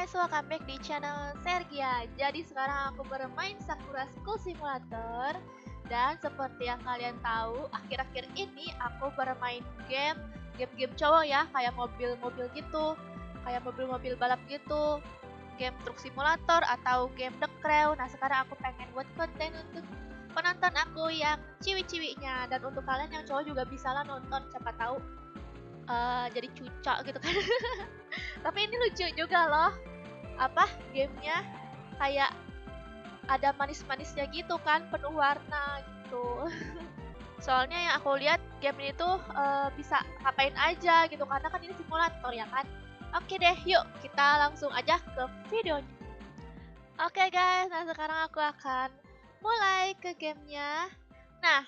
guys, welcome back di channel Sergia. Jadi sekarang aku bermain Sakura School Simulator. Dan seperti yang kalian tahu, akhir-akhir ini aku bermain game cowok ya, kayak mobil-mobil gitu, kayak mobil-mobil balap gitu, game truk simulator atau game The Crow. Nah sekarang aku pengen buat konten untuk penonton aku yang ciwi-ciwinya, dan untuk kalian yang cowok juga bisa lah nonton, siapa tahu jadi cucok gitu kan. Tapi ini lucu juga loh, gamenya kayak ada manis-manisnya gitu kan, penuh warna gitu. Soalnya yang aku lihat game ini tuh bisa ngapain aja gitu, karena kan ini simulator ya kan. Oke deh, yuk kita langsung aja ke videonya. Oke guys, nah sekarang aku akan mulai ke gamenya. Nah,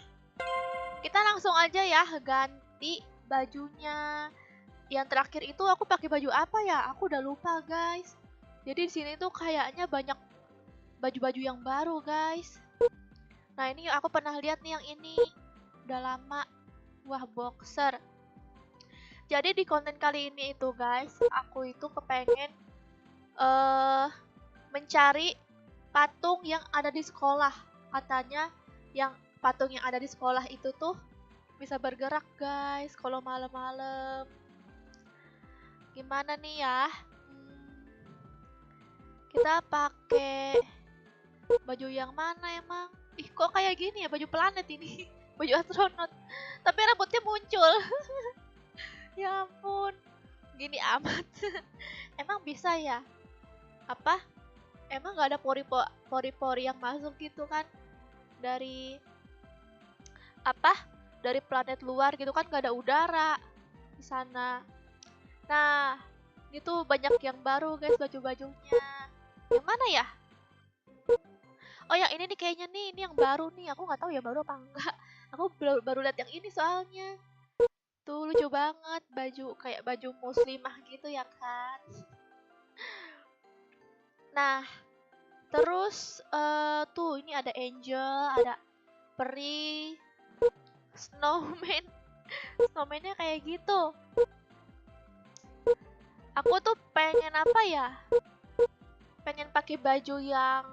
kita langsung aja ya ganti bajunya. Yang terakhir itu aku pakai baju apa ya? Aku udah lupa guys. Jadi di sini tuh kayaknya banyak baju-baju yang baru guys. Nah ini aku pernah lihat nih yang ini, udah lama. Wah, boxer. Jadi di konten kali ini itu guys, aku itu kepengen mencari patung yang ada di sekolah. Katanya yang patung yang ada di sekolah itu tuh bisa bergerak guys kalau malam-malam. Gimana nih ya? Kita pakai baju yang mana emang? Ih, kok kayak gini ya, baju planet ini. Baju astronot. Tapi rambutnya muncul. Ya ampun. Gini amat. Emang bisa ya? Emang gak ada pori-pori yang masuk gitu kan? Dari Dari planet luar gitu kan, gak ada udara di sana. Nah, ini tuh banyak yang baru guys baju-bajunya. Yang mana ya? Oh yang ini nih kayaknya nih, ini yang baru nih. Aku nggak tahu ya baru apa enggak. Aku baru lihat yang ini soalnya. Tuh lucu banget, baju kayak baju muslimah gitu ya kan. Nah, terus tuh ini ada angel, ada peri, snowman. Snowman-nya kayak gitu. Aku tuh pengen apa ya? Pengen pakai baju yang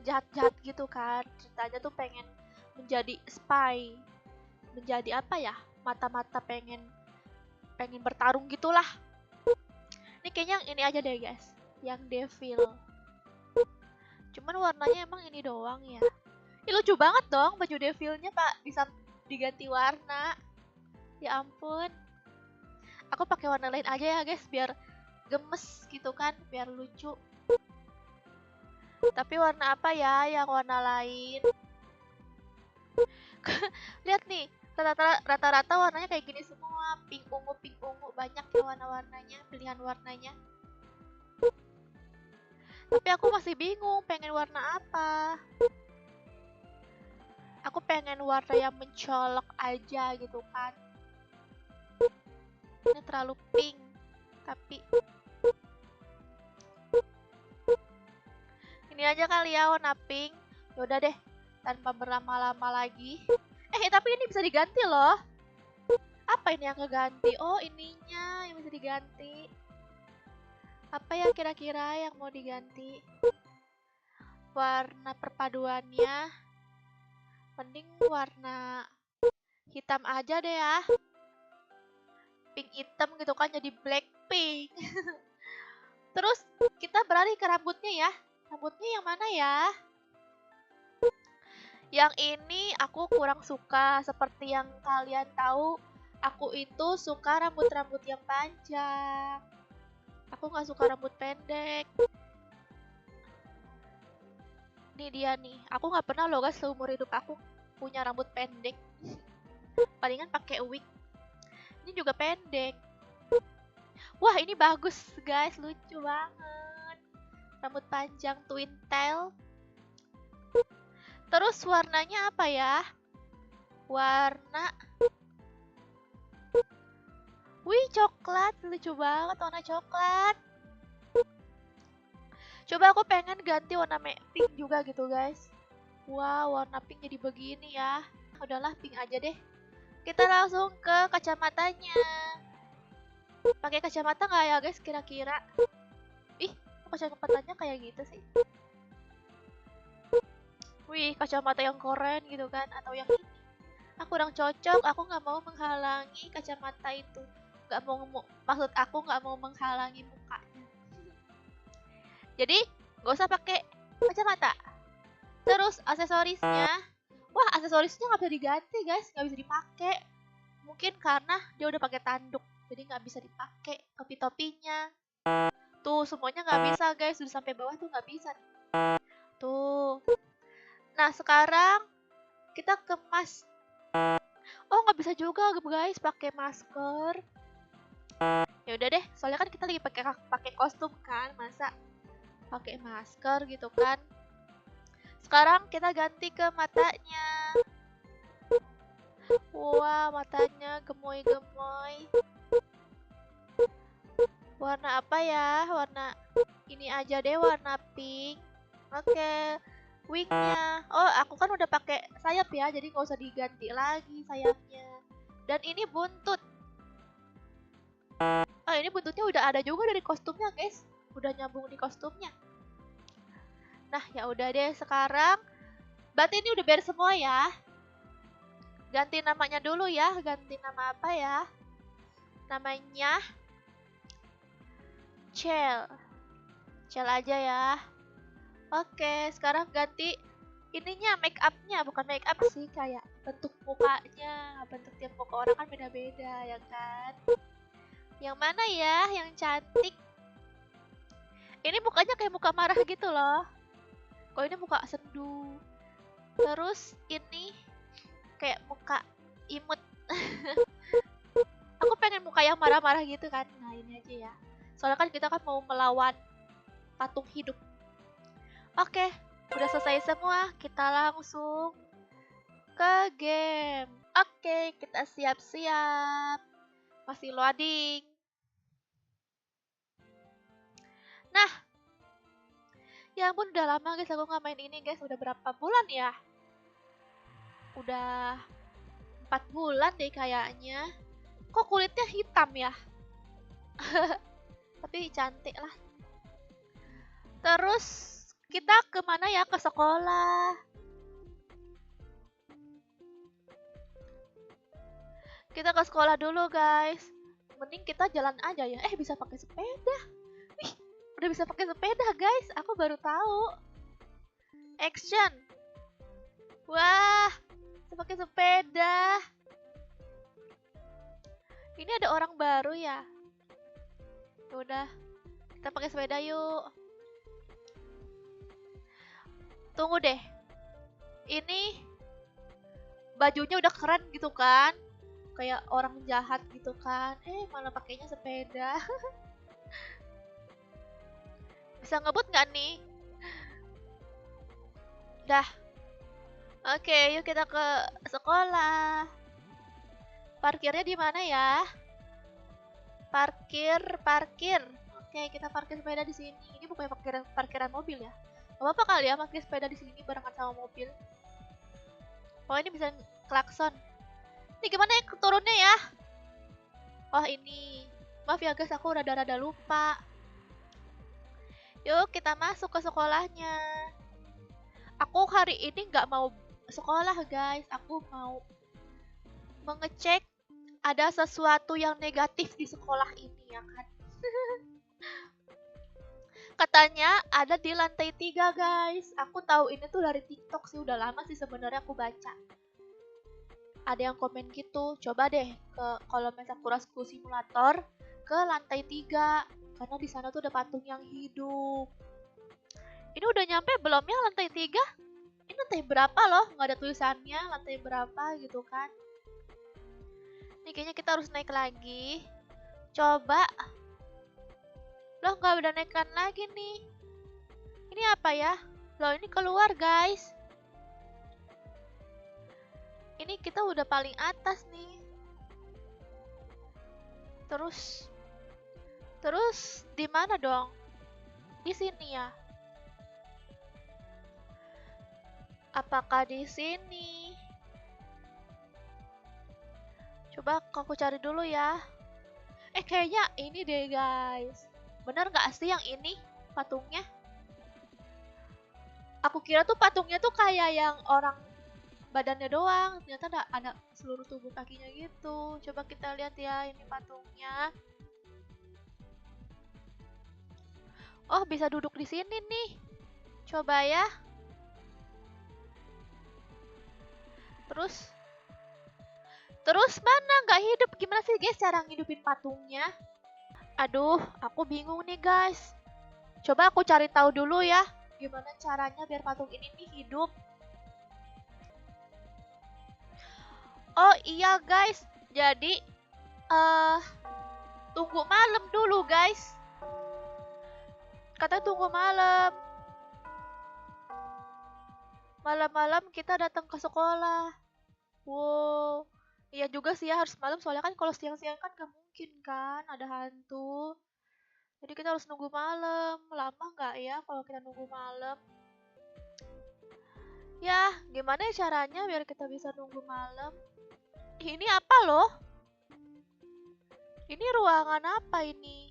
jahat-jahat gitu kan. Ceritanya tuh pengen menjadi spy. Menjadi apa ya? Mata-mata pengen bertarung gitulah. Ini kayaknya yang ini aja deh guys. Yang devil. Cuman warnanya emang ini doang ya. Ih, lucu banget dong baju devilnya Pak. Bisa diganti warna. Ya ampun. Aku pakai warna lain aja ya guys, biar gemes gitu kan, biar lucu. Tapi warna apa ya yang warna lain? Lihat nih, rata-rata warnanya kayak gini semua, pink ungu, banyak ya warna-warnanya, pilihan warnanya. Tapi aku masih bingung pengen warna apa. Aku pengen warna yang mencolok aja gitu kan. Ini terlalu pink, tapi ini aja kali ya warna pink. Yaudah deh, tanpa berlama-lama lagi. Tapi ini bisa diganti loh. Apa ini yang keganti? Oh, ininya yang bisa diganti. Apa ya kira-kira yang mau diganti? Warna perpaduannya mending warna hitam aja deh ya. Pink hitam gitu kan, jadi Blackpink. Terus kita beralih ke rambutnya ya. Rambutnya yang mana ya? Yang ini aku kurang suka. Seperti yang kalian tahu, aku itu suka rambut-rambut yang panjang. Aku nggak suka rambut pendek. Ini dia nih. Aku nggak pernah loh guys seumur hidup aku punya rambut pendek. Palingan pakai wig. Ini juga pendek. Wah, ini bagus guys, lucu banget. Rambut panjang twin tail. Terus warnanya apa ya? Wih, coklat, lucu banget warna coklat. Coba aku pengen ganti warna pink juga gitu guys. Wow, warna pink jadi begini ya. Udahlah, pink aja deh. Kita langsung ke kacamatanya. Pakai kacamata nggak ya guys kira-kira? Ih, kok kacamatanya kayak gitu sih? Wih, kacamata yang keren gitu kan? Atau yang ini? Aku kurang cocok, aku nggak mau menghalangi kacamata itu. Nggak mau, maksud aku nggak mau menghalangi mukanya. Jadi, nggak usah pakai kacamata. Terus aksesorisnya, wah aksesorisnya nggak bisa diganti guys, nggak bisa dipakai. Mungkin karena dia udah pakai tanduk, jadi nggak bisa dipakai topi-topinya. Tuh semuanya nggak bisa guys, udah sampai bawah tuh nggak bisa. Tuh. Nah sekarang kita kemas. Oh nggak bisa juga guys pakai masker. Ya udah deh, soalnya kan kita lagi pakai kostum kan, masa pakai masker gitu kan. Sekarang kita ganti ke matanya. Wah, matanya gemoy-gemoy. Warna apa ya? Warna ini aja deh, warna pink. Oke. Wingnya. Oh, aku kan udah pakai sayap ya, jadi nggak usah diganti lagi sayapnya. Dan ini buntut. Oh, ini buntutnya udah ada juga dari kostumnya, guys. Udah nyambung di kostumnya. Nah, ya udah deh sekarang. Berarti ini udah beres semua ya. Ganti namanya dulu ya. Ganti nama apa ya? Namanya Cel. Cel aja ya. Oke, sekarang ganti ininya make upnya, bukan make up sih, kayak bentuk mukanya. Bentuk tiap muka orang kan beda-beda ya kan. Yang mana ya yang cantik? Ini mukanya kayak muka marah gitu loh. Kok ini muka sendu. Terus ini kayak muka imut. Aku pengen muka yang marah-marah gitu kan. Nah ini aja ya. Soalnya kan kita kan mau melawan patung hidup. Oke, udah selesai semua. Kita langsung ke game. Oke, kita siap-siap. Masih loading. Nah, ya ampun udah lama guys aku nggak main ini guys. Udah berapa bulan ya? Udah 4 bulan deh kayaknya. Kok kulitnya hitam ya? Tapi cantik lah. Terus kita kemana ya? Ke sekolah. Kita ke sekolah dulu guys. Mending kita jalan aja ya. Bisa pakai sepeda. Wih, udah bisa pakai sepeda guys. Aku baru tahu. Action. Wah, bisa pakai sepeda. Ini ada orang baru ya. Udah, kita pakai sepeda yuk. Tunggu deh. Ini bajunya udah keren gitu kan? Kayak orang jahat gitu kan. Malah pakainya sepeda. Bisa ngebut nggak nih? Dah. Oke, yuk kita ke sekolah. Parkirnya di mana ya? Parkir. Oke, kita parkir sepeda di sini. Ini bukan parkiran mobil ya? Gak apa-apa kali ya parkir sepeda di sini barengan sama mobil. Oh, ini bisa klakson. Ini gimana ya turunnya ya? Oh, ini. Maaf ya guys, aku rada-rada lupa. Yuk, kita masuk ke sekolahnya. Aku hari ini nggak mau sekolah guys. Aku mau mengecek ada sesuatu yang negatif di sekolah ini ya kan. Katanya ada di lantai 3 guys. Aku tahu ini tuh dari TikTok sih, udah lama sih sebenarnya aku baca. Ada yang komen gitu, coba deh ke kolom Sakura School Simulator ke lantai 3 karena di sana tuh ada patung yang hidup. Ini udah nyampe belum ya lantai 3? Ini lantai berapa loh? Nggak ada tulisannya lantai berapa gitu kan. Ini kayaknya kita harus naik lagi. Coba. Loh nggak udah naikkan lagi nih. Ini apa ya? Loh ini keluar guys. Ini kita udah paling atas nih. Terus di mana dong? Di sini ya. Apakah di sini? Coba aku cari dulu ya. Kayaknya ini deh guys. Bener nggak sih yang ini patungnya? Aku kira tuh patungnya tuh kayak yang orang badannya doang, ternyata ada seluruh tubuh kakinya gitu. Coba kita lihat ya ini patungnya. Oh, bisa duduk di sini nih. Coba ya. Terus Terus mana nggak hidup? Gimana sih guys cara ngidupin patungnya? Aduh, aku bingung nih guys. Coba aku cari tahu dulu ya. Gimana caranya biar patung ini nih hidup? Oh iya guys, jadi eh tunggu malam dulu guys. Kata tunggu malam. Malam-malam kita datang ke sekolah. Wow. Iya juga sih ya harus malam soalnya kan kalau siang-siang kan gak mungkin kan ada hantu. Jadi kita harus nunggu malam. Lama nggak ya kalau kita nunggu malam? Ya, gimana ya caranya biar kita bisa nunggu malam? Ini apa loh? Ini ruangan apa ini?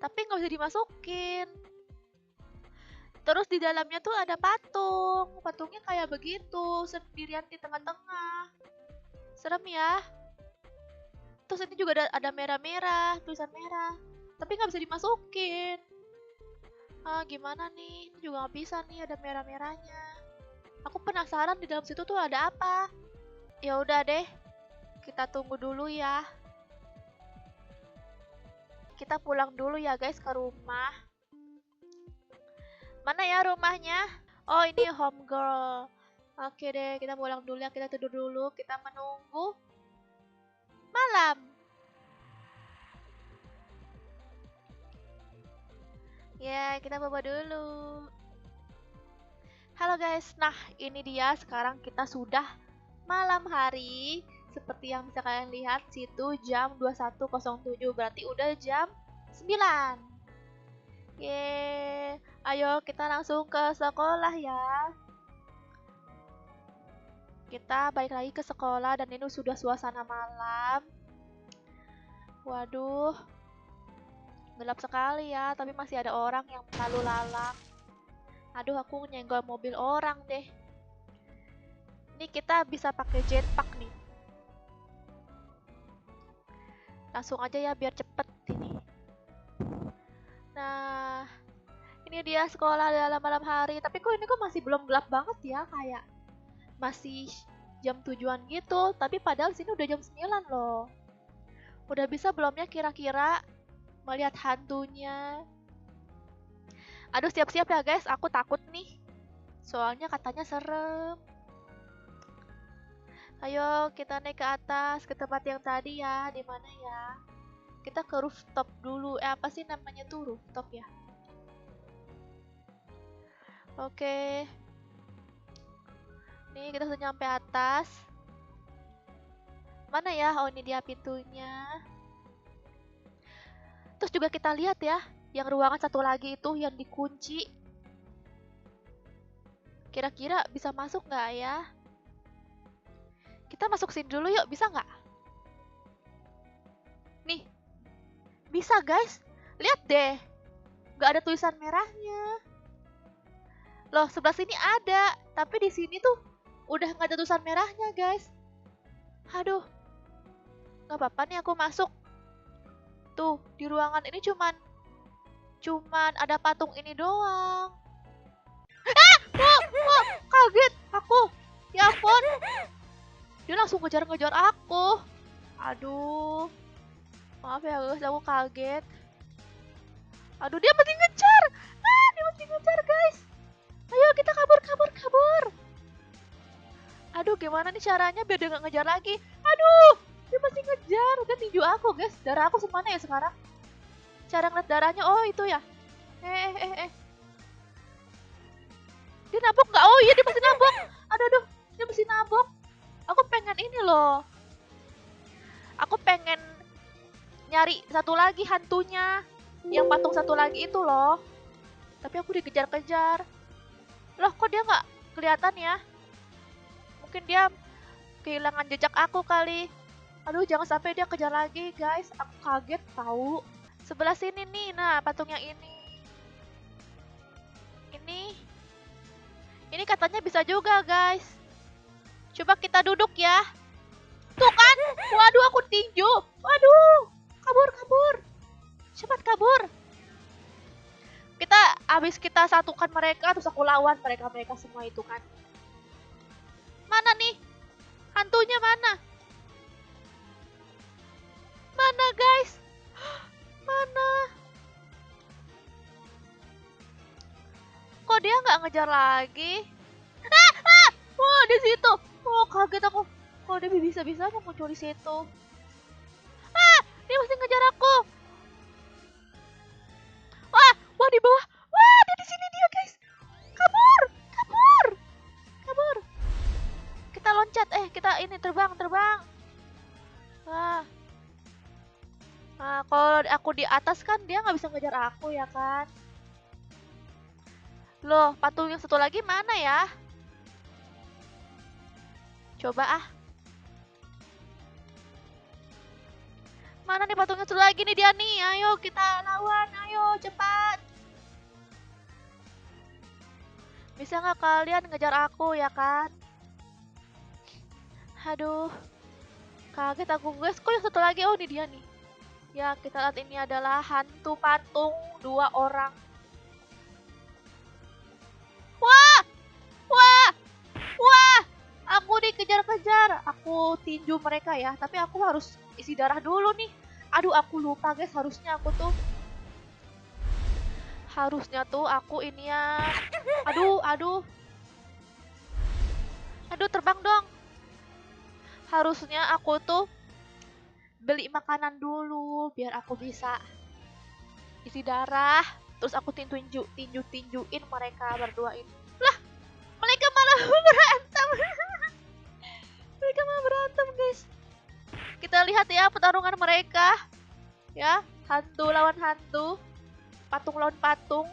Tapi nggak bisa dimasukin. Terus di dalamnya tuh ada patung. Patungnya kayak begitu, sendirian di tengah-tengah. Serem ya. Terus ini juga ada merah-merah, tulisan merah. Tapi nggak bisa dimasukin. Gimana nih? Ini juga nggak bisa nih, ada merah-merahnya. Aku penasaran di dalam situ tuh ada apa. Ya udah deh, kita tunggu dulu ya. Kita pulang dulu ya guys ke rumah. Mana ya rumahnya? Oh ini home girl. Oke deh, kita pulang dulu ya, kita tidur dulu, kita menunggu malam. Ya, kita bobo dulu. Halo guys, nah ini dia sekarang kita sudah malam hari. Seperti yang bisa kalian lihat situ jam 21.07, berarti udah jam 9. Yeay, ayo kita langsung ke sekolah ya. Kita balik lagi ke sekolah dan ini sudah suasana malam. Waduh, gelap sekali ya, tapi masih ada orang yang lalu lalang. Aduh, aku nyenggol mobil orang deh. Ini kita bisa pakai jetpack nih. Langsung aja ya biar cepet ini. Nah, ini dia sekolah dalam malam hari. Tapi kok ini masih belum gelap banget ya, kayak masih jam tujuan gitu. Tapi padahal sini udah jam 9 loh. Udah bisa belumnya kira-kira melihat hantunya? Aduh, siap-siap ya guys, aku takut nih. Soalnya katanya serem. Ayo kita naik ke atas, ke tempat yang tadi ya. Di mana ya? Kita ke rooftop dulu. Apa sih namanya tuh rooftop ya? Oke. Nih kita sudah nyampe atas. Mana ya? Oh ini dia pintunya. Terus juga kita lihat ya, yang ruangan satu lagi itu yang dikunci. Kira-kira bisa masuk nggak ya? Kita masuk sini dulu yuk, bisa nggak? Nih, bisa guys. Lihat deh, nggak ada tulisan merahnya. Loh, sebelah sini ada, tapi di sini tuh udah nggak ada tulisan merahnya guys. Aduh, nggak apa-apa nih aku masuk. Tuh, di ruangan ini cuman ada patung ini doang. Kaget aku. Ya ampun. Dia langsung ngejar-ngejar aku. Aduh. Maaf ya guys, aku kaget. Aduh, dia masih ngejar. Dia masih ngejar guys. Ayo kita kabur. Aduh, gimana nih caranya biar dia nggak ngejar lagi? Aduh, dia masih ngejar. Dia tinju aku guys. Darah aku semana ya sekarang? Cara ngeliat darahnya, oh itu ya. Dia nabok nggak? Oh iya, dia masih nabok. Aduh, dia masih nabok. Aku pengen ini loh. Aku pengen nyari satu lagi hantunya. Yang patung satu lagi itu loh. Tapi aku dikejar-kejar. Loh, kok dia nggak kelihatan ya? Mungkin dia kehilangan jejak aku kali. Aduh, jangan sampai dia kejar lagi, guys. Aku kaget tahu. Sebelah sini nih. Nah, patung yang ini. Ini. Ini katanya bisa juga, guys. Coba kita duduk ya. Tuh kan? Waduh, aku tinju. Waduh. Kabur, kabur. Cepat kabur. Kita satukan mereka, terus aku lawan mereka semua itu kan. Mana nih? Hantunya mana? Mana, guys? Mana? Kok dia nggak ngejar lagi? Wah, di situ. Oh, kaget aku. Kok dia bisa-bisanya muncul di situ? Dia masih ngejar aku. Wah, di bawah. Wah, dia di sini dia, guys. Kabur, kabur, kabur. Kita loncat. Kita ini terbang. Wah. Nah, kalau aku di atas kan dia nggak bisa ngejar aku ya kan? Loh, patung yang satu lagi mana ya? Coba ah. Mana nih patungnya satu lagi nih dia nih? Ayo kita lawan, ayo cepat. Bisa nggak kalian ngejar aku ya kan? Aduh, kaget aku guys. Kok yang satu lagi? Oh ini dia nih. Ya kita lihat ini adalah hantu patung 2 orang. Wah, wah, wah. Aku dikejar-kejar. Aku tinju mereka ya. Tapi aku harus isi darah dulu nih. Aduh, aku lupa guys. Harusnya tuh aku ini ya. Aduh, terbang dong. Harusnya aku tuh beli makanan dulu biar aku bisa isi darah. Terus aku tinjuin mereka berdua ini. Lah, mereka malah berantem. Mereka malah berantem, guys. Kita lihat ya pertarungan mereka. Ya, hantu lawan hantu. Patung lawan patung.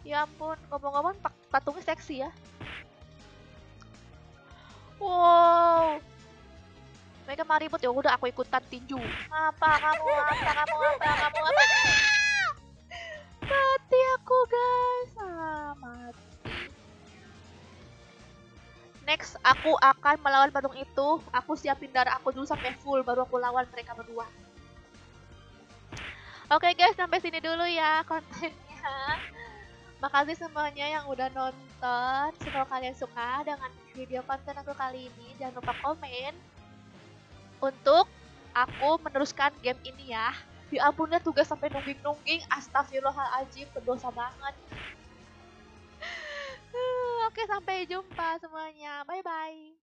Ya ampun, ngomong-ngomong patungnya seksi ya. Wow. Mereka mau ribut ya udah aku ikutan tinju. Apa kamu? Mati aku, guys. Mati. Next, aku akan melawan patung itu. Aku siapin darah aku dulu sampai full baru aku lawan mereka berdua. Oke guys, sampai sini dulu ya kontennya. Makasih semuanya yang udah nonton. Semoga kalian suka dengan video konten aku kali ini. Jangan lupa komen untuk aku meneruskan game ini ya. Ya ampunnya tugas sampai nungging-nungging. Astagfirullahaladzim, berdosa banget. Oke, sampai jumpa semuanya. Bye-bye.